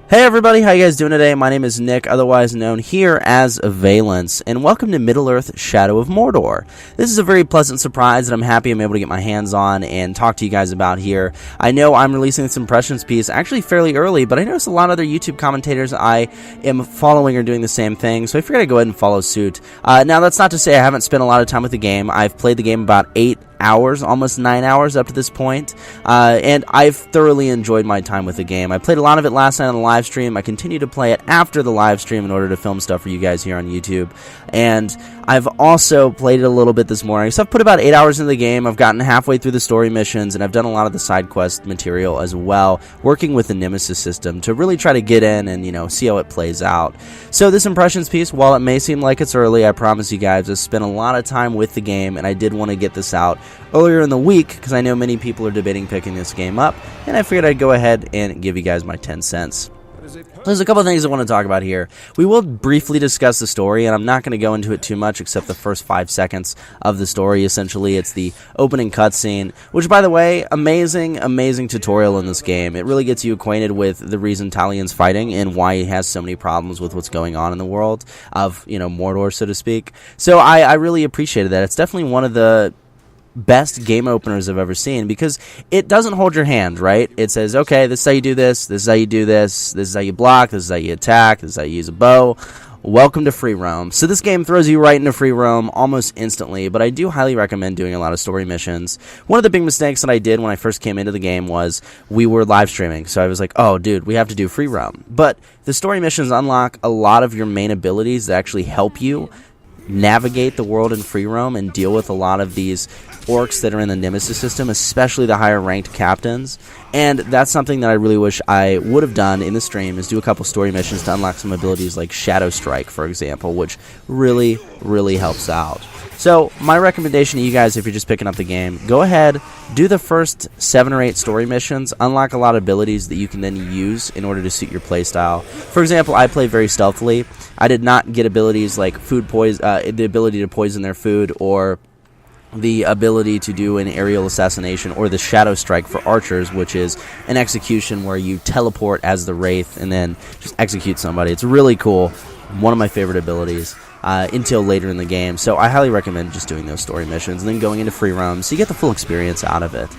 Hey everybody, how you guys doing today? My name is Nick, otherwise known here as Avialence, and welcome to Middle-earth: Shadow of Mordor. This is a very pleasant surprise that I'm happy I'm able to get my hands on and talk to you guys about here. I know I'm releasing this impressions piece actually fairly early, but I noticed a lot of other YouTube commentators I am following are doing the same thing, so I figured I'd go ahead and follow suit. Now that's not to say I haven't spent a lot of time with the game. I've played the game about 8 hours, almost 9 hours up to this point, and I've thoroughly enjoyed my time with the game. I played a lot of it last night on the live stream. I continue to play it after the live stream in order to film stuff for you guys here on YouTube, and I've also played it a little bit this morning. So I've put about 8 hours into the game. I've gotten halfway through the story missions, and I've done a lot of the side quest material as well, working with the Nemesis System to really try to get in and, see how it plays out. So this impressions piece, while it may seem like it's early, I promise you guys I've spent a lot of time with the game, and I did want to get this out earlier in the week because I know many people are debating picking this game up, and I figured I'd go ahead and give you guys my 10 cents. There's a couple of things I want to talk about here. We will briefly discuss the story, and I'm not going to go into it too much except the first 5 seconds of the story. Essentially, it's the opening cutscene, which, by the way, amazing tutorial in this game. It really gets you acquainted with the reason Talion's fighting and why he has so many problems with what's going on in the world of, Mordor, so to speak. So I really appreciated that. It's definitely one of the best game openers I've ever seen because it doesn't hold your hand, right? It says, okay, this is how you do this, this is how you do this, this is how you block, this is how you attack, this is how you use a bow. Welcome to free roam. So this game throws you right into free roam almost instantly, but I do highly recommend doing a lot of story missions. One of the big mistakes that I did when I first came into the game was we were live streaming, so I was like, oh dude, we have to do free roam. But the story missions unlock a lot of your main abilities that actually help you navigate the world in free roam and deal with a lot of these orcs that are in the Nemesis system, especially the higher ranked captains. And that's something that I really wish I would have done in the stream, is do a couple story missions to unlock some abilities like Shadow Strike, for example, which really helps out. So my recommendation to you guys, if you're just picking up the game, go ahead, do the first 7 or 8 story missions, unlock a lot of abilities that you can then use in order to suit your playstyle. For example, I play very stealthily. I did not get abilities like the ability to poison their food, or the ability to do an aerial assassination, or the Shadow Strike for archers, which is an execution where you teleport as the Wraith and then just execute somebody. It's really cool. One of my favorite abilities. Until later in the game, so I highly recommend just doing those story missions and then going into free roam so you get the full experience out of it.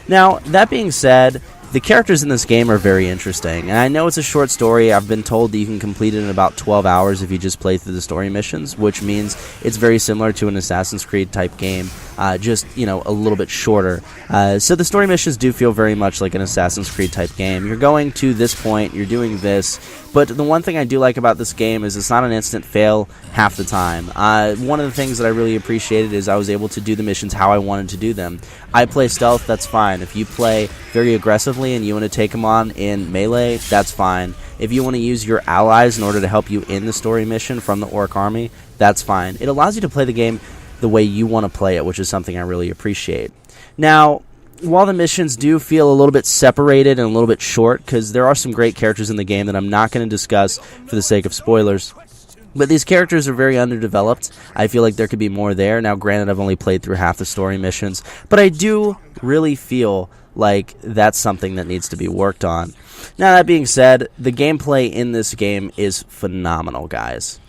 Now, that being said, the characters in this game are very interesting, and I know it's a short story. I've been told that you can complete it in about 12 hours if you just play through the story missions, which means it's very similar to an Assassin's Creed type game, just, a little bit shorter. So the story missions do feel very much like an Assassin's Creed type game. You're going to this point, you're doing this, but the one thing I do like about this game is it's not an instant fail half the time. One of the things that I really appreciated is I was able to do the missions how I wanted to do them. I play stealth, that's fine. If you play very aggressively and you want to take them on in melee, that's fine. If you want to use your allies in order to help you in the story mission from the orc army, that's fine. It allows you to play the game the way you want to play it, which is something I really appreciate. Now, while the missions do feel a little bit separated and a little bit short, because there are some great characters in the game that I'm not going to discuss for the sake of spoilers, but these characters are very underdeveloped. I feel like there could be more there. Now, granted, I've only played through half the story missions, but I do really feel like that's something that needs to be worked on. Now, that being said, the gameplay in this game is phenomenal, guys.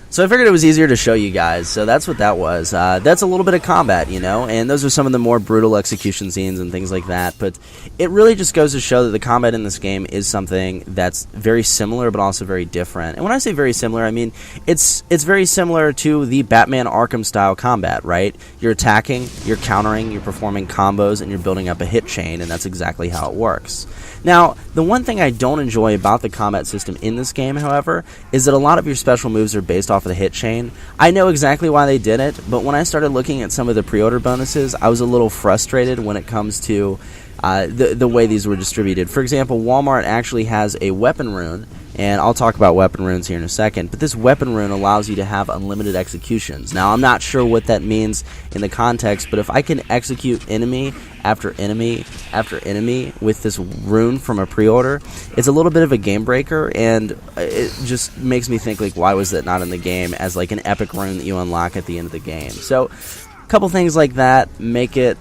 So I figured it was easier to show you guys, so that's what that was. That's a little bit of combat, and those are some of the more brutal execution scenes and things like that, but it really just goes to show that the combat in this game is something that's very similar but also very different. And when I say very similar, I mean it's very similar to the Batman Arkham style combat, right? You're attacking, you're countering, you're performing combos, and you're building up a hit chain, and that's exactly how it works. Now, the one thing I don't enjoy about the combat system in this game, however, is that a lot of your special moves are based off of the hit chain. I know exactly why they did it, but when I started looking at some of the pre-order bonuses, I was a little frustrated when it comes to the way these were distributed. For example, Walmart actually has a weapon rune, and I'll talk about weapon runes here in a second, but this weapon rune allows you to have unlimited executions. Now, I'm not sure what that means in the context, but if I can execute enemy after enemy after enemy with this rune from a pre-order, it's a little bit of a game breaker, and it just makes me think, like, why was that not in the game as like an epic rune that you unlock at the end of the game? So a couple things like that make it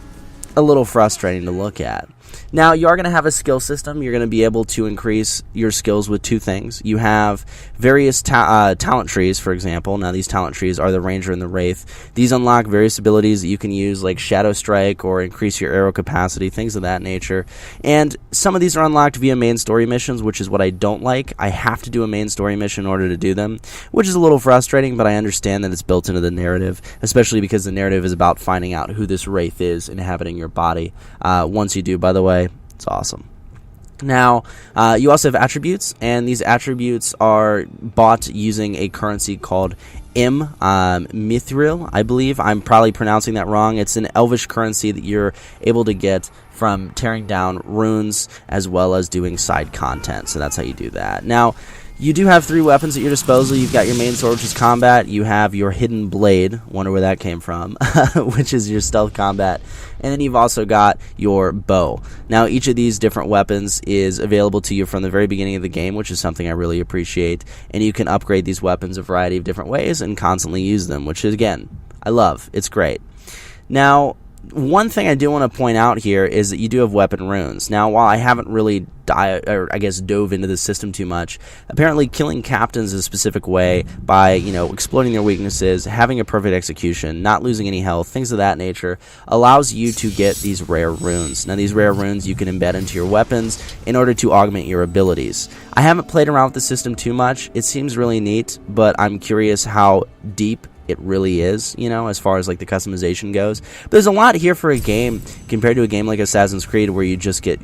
a little frustrating to look at. Now, you are going to have a skill system. You're going to be able to increase your skills with two things. You have various talent trees, for example. Now, these talent trees are the Ranger and the Wraith. These unlock various abilities that you can use, like Shadow Strike or increase your arrow capacity, things of that nature. And some of these are unlocked via main story missions, which is what I don't like. I have to do a main story mission in order to do them, which is a little frustrating, but I understand that it's built into the narrative, especially because the narrative is about finding out who this Wraith is inhabiting your body. Once you do, by the way, it's awesome. Now, you also have attributes, and these attributes are bought using a currency called Mithril, I believe. I'm probably pronouncing that wrong. It's an elvish currency that you're able to get from tearing down runes as well as doing side content, so that's how you do that. Now, you do have 3 weapons at your disposal. You've got your main sword, which is combat. You have your hidden blade, wonder where that came from, which is your stealth combat. And then you've also got your bow. Now, each of these different weapons is available to you from the very beginning of the game, which is something I really appreciate. And you can upgrade these weapons a variety of different ways and constantly use them, which is, again, I love. It's great. Now, one thing I do want to point out here is that you do have weapon runes. Now, while I haven't really dove into the system too much, apparently killing captains in a specific way by, exploiting their weaknesses, having a perfect execution, not losing any health, things of that nature, allows you to get these rare runes. Now, these rare runes you can embed into your weapons in order to augment your abilities. I haven't played around with the system too much. It seems really neat, but I'm curious how deep it really is, as far as like the customization goes. But there's a lot here for a game compared to a game like Assassin's Creed where you just get,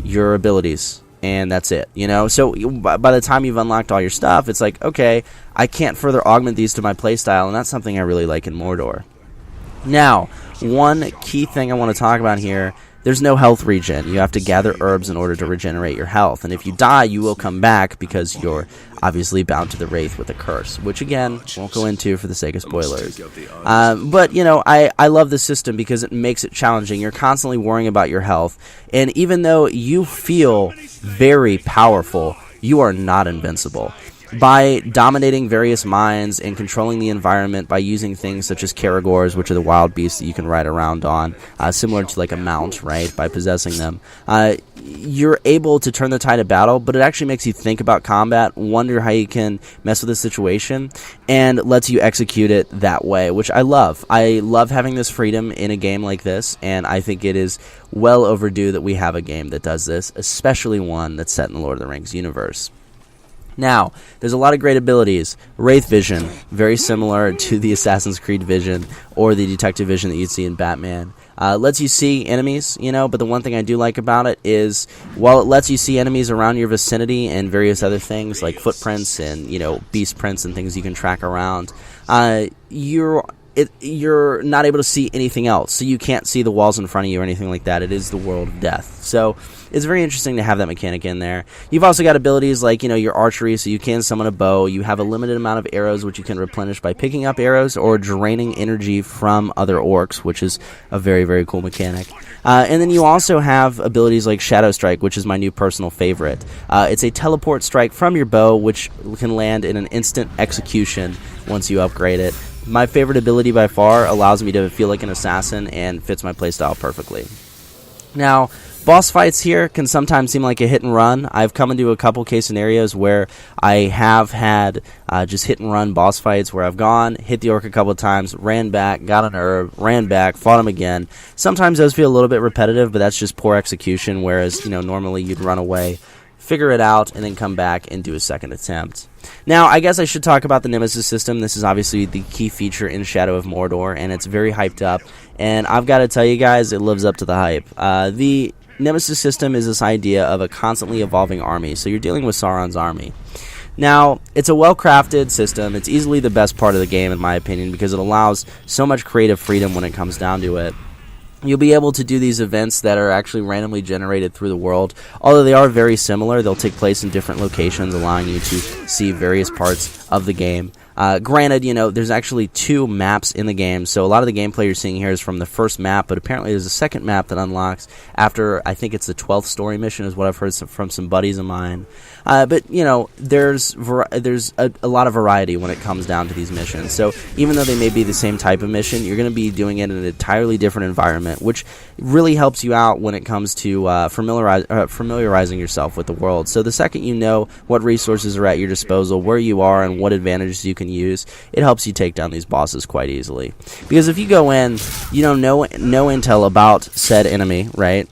your abilities and that's it, So by the time you've unlocked all your stuff, it's like, okay, I can't further augment these to my playstyle, and that's something I really like in Mordor. Now, one key thing I want to talk about here, there's no health regen. You have to gather herbs in order to regenerate your health. And if you die, you will come back because you're obviously bound to the Wraith with a curse, which, again, won't go into for the sake of spoilers. But, I love this system because it makes it challenging. You're constantly worrying about your health. And even though you feel very powerful, you are not invincible. By dominating various mines and controlling the environment by using things such as Caragors, which are the wild beasts that you can ride around on, similar to like a mount, right, by possessing them, you're able to turn the tide of battle, but it actually makes you think about combat, wonder how you can mess with the situation, and lets you execute it that way, which I love. I love having this freedom in a game like this, and I think it is well overdue that we have a game that does this, especially one that's set in the Lord of the Rings universe. Now, there's a lot of great abilities. Wraith Vision, very similar to the Assassin's Creed Vision or the Detective Vision that you'd see in Batman. Lets you see enemies, but the one thing I do like about it is while it lets you see enemies around your vicinity and various other things like footprints and, beast prints and things you can track around, you're not able to see anything else, so you can't see the walls in front of you or anything like that. It is the world of death. So it's very interesting to have that mechanic in there. You've also got abilities like, your archery, so you can summon a bow. You have a limited amount of arrows, which you can replenish by picking up arrows or draining energy from other orcs, which is a very, very cool mechanic. And then you also have abilities like Shadow Strike, which is my new personal favorite. It's a teleport strike from your bow, which can land in an instant execution once you upgrade it. My favorite ability by far, allows me to feel like an assassin and fits my playstyle perfectly. Now, boss fights here can sometimes seem like a hit and run. I've come into a couple case scenarios where I have had just hit and run boss fights where I've gone, hit the orc a couple of times, ran back, got an herb, ran back, fought him again. Sometimes those feel a little bit repetitive, but that's just poor execution, whereas, normally you'd run away, figure it out, and then come back and do a second attempt. Now, I guess I should talk about the Nemesis System. This is obviously the key feature in Shadow of Mordor, and it's very hyped up. And I've got to tell you guys, it lives up to the hype. The Nemesis System is this idea of a constantly evolving army. So you're dealing with Sauron's army. Now, it's a well-crafted system. It's easily the best part of the game, in my opinion, because it allows so much creative freedom when it comes down to it. you'll be able to do these events that are actually randomly generated through the world. Although they are very similar, they'll take place in different locations, allowing you to see various parts of the game. Granted, there's actually 2 maps in the game, so a lot of the gameplay you're seeing here is from the first map, but apparently there's a second map that unlocks after, I think it's the 12th story mission is what I've heard from some buddies of mine. But, there's a lot of variety when it comes down to these missions. So even though they may be the same type of mission, you're going to be doing it in an entirely different environment, which really helps you out when it comes to familiarizing yourself with the world. So the second you know what resources are at your disposal, where you are, and what advantages you can use, it helps you take down these bosses quite easily. Because if you go in, no intel about said enemy, right?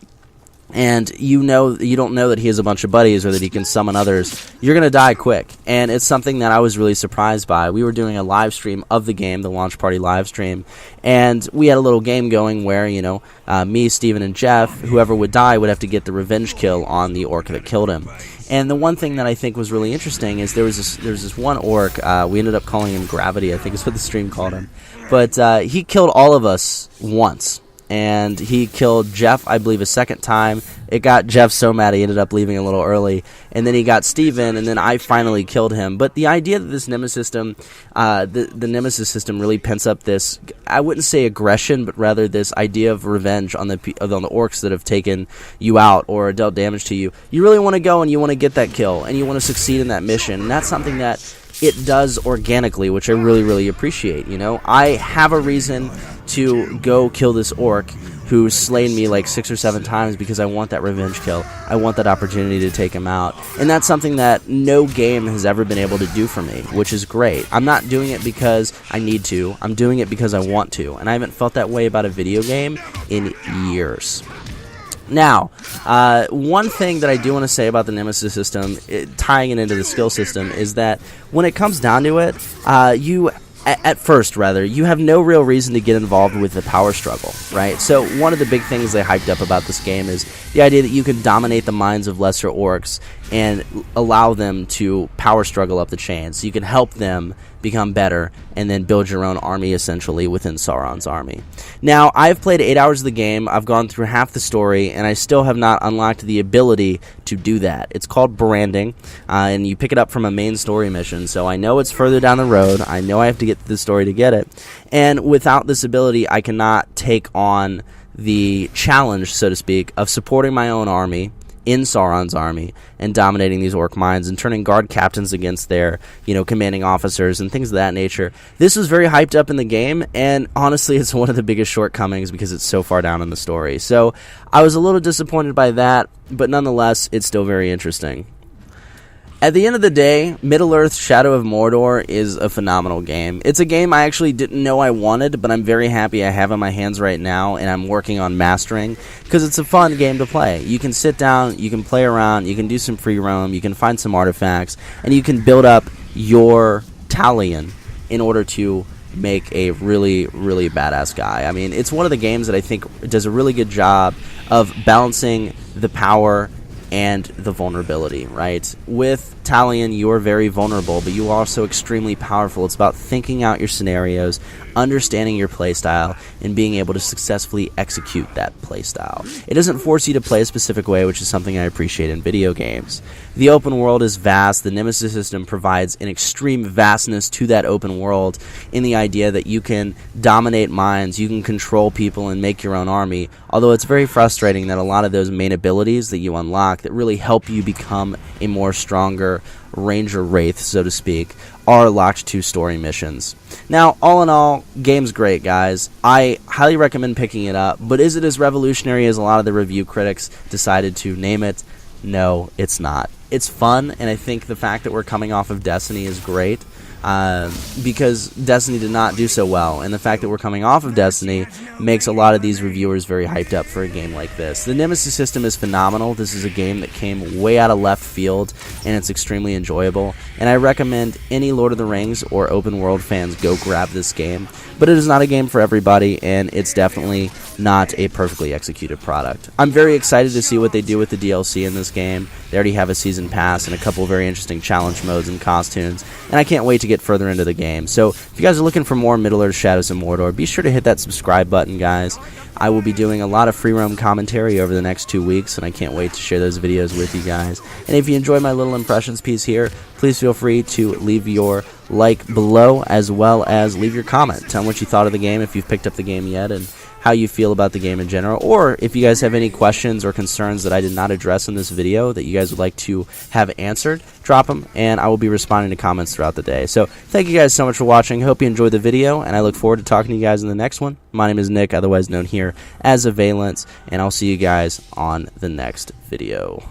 And you don't know that he has a bunch of buddies or that he can summon others, you're going to die quick. And it's something that I was really surprised by. We were doing a live stream of the game, the launch party live stream, and we had a little game going where, me, Steven, and Jeff, whoever would die would have to get the revenge kill on the orc that killed him. And the one thing that I think was really interesting is there was this one orc, we ended up calling him Gravity, I think is what the stream called him, but he killed all of us once. And he killed Jeff, I believe, a second time. It got Jeff so mad he ended up leaving a little early. And then he got Steven, and then I finally killed him. But the idea that this Nemesis system, the Nemesis system really pents up this, I wouldn't say aggression, but rather this idea of revenge on the orcs that have taken you out or dealt damage to you. You really want to go and you want to get that kill, and you want to succeed in that mission. And that's something that it does organically, which I really, really appreciate. I have a reason to go kill this orc who's slain me like 6 or 7 times because I want that revenge kill. I want that opportunity to take him out. And that's something that no game has ever been able to do for me, which is great. I'm not doing it because I need to. I'm doing it because I want to. And I haven't felt that way about a video game in years. Now, one thing that I do want to say about the Nemesis system, tying it into the skill system, is that when it comes down to it, at first, you have no real reason to get involved with the power struggle, right? So one of the big things they hyped up about this game is the idea that you can dominate the minds of lesser orcs and allow them to power struggle up the chain. So you can help them become better and then build your own army essentially within Sauron's army. Now, I've played 8 hours of the game, I've gone through half the story, and I still have not unlocked the ability to do that. It's called branding, and you pick it up from a main story mission, so I know it's further down the road, I know I have to get to the story to get it, and without this ability I cannot take on the challenge, so to speak, of supporting my own army in Sauron's army and dominating these orc minds and turning guard captains against their, commanding officers and things of that nature. This was very hyped up in the game, and honestly, it's one of the biggest shortcomings because it's so far down in the story. So I was a little disappointed by that, but nonetheless, it's still very interesting. At the end of the day, Middle-earth: Shadow of Mordor is a phenomenal game. It's a game I actually didn't know I wanted, but I'm very happy I have in my hands right now, and I'm working on mastering, because it's a fun game to play. You can sit down, you can play around, you can do some free roam, you can find some artifacts, and you can build up your Talion in order to make a really, really badass guy. I mean, it's one of the games that I think does a really good job of balancing the power and the vulnerability, right? With Talion, you are very vulnerable, but you are also extremely powerful. It's about thinking out your scenarios, understanding your playstyle, and being able to successfully execute that playstyle. It doesn't force you to play a specific way, which is something I appreciate in video games. The open world is vast. The Nemesis system provides an extreme vastness to that open world in the idea that you can dominate minds, you can control people and make your own army, although it's very frustrating that a lot of those main abilities that you unlock that really help you become a more stronger ranger wraith, so to speak, are locked to story missions. Now, all in all, game's great, guys. I highly recommend picking it up, but is it as revolutionary as a lot of the review critics decided to name it? No, it's not. It's fun, and I think the fact that we're coming off of Destiny is great, because Destiny did not do so well, and the fact that we're coming off of Destiny makes a lot of these reviewers very hyped up for a game like this. The Nemesis system is phenomenal. This is a game that came way out of left field, and it's extremely enjoyable, and I recommend any Lord of the Rings or open world fans go grab this game, but it is not a game for everybody, and it's definitely not a perfectly executed product. I'm very excited to see what they do with the DLC in this game. They already have a season pass and a couple very interesting challenge modes and costumes, and I can't wait to get further into the game. So if you guys are looking for more Middle-earth Shadows of Mordor, be sure to hit that subscribe button, guys. I will be doing a lot of free roam commentary over the next 2 weeks, and I can't wait to share those videos with you guys. And if you enjoy my little impressions piece here, please feel free to leave your like below, as well as leave your comment. Tell me what you thought of the game, if you've picked up the game yet, and how you feel about the game in general, or if you guys have any questions or concerns that I did not address in this video that you guys would like to have answered, drop them, and I will be responding to comments throughout the day. So thank you guys so much for watching. I hope you enjoyed the video, and I look forward to talking to you guys in the next one. My name is Nick, otherwise known here as Avialence, and I'll see you guys on the next video.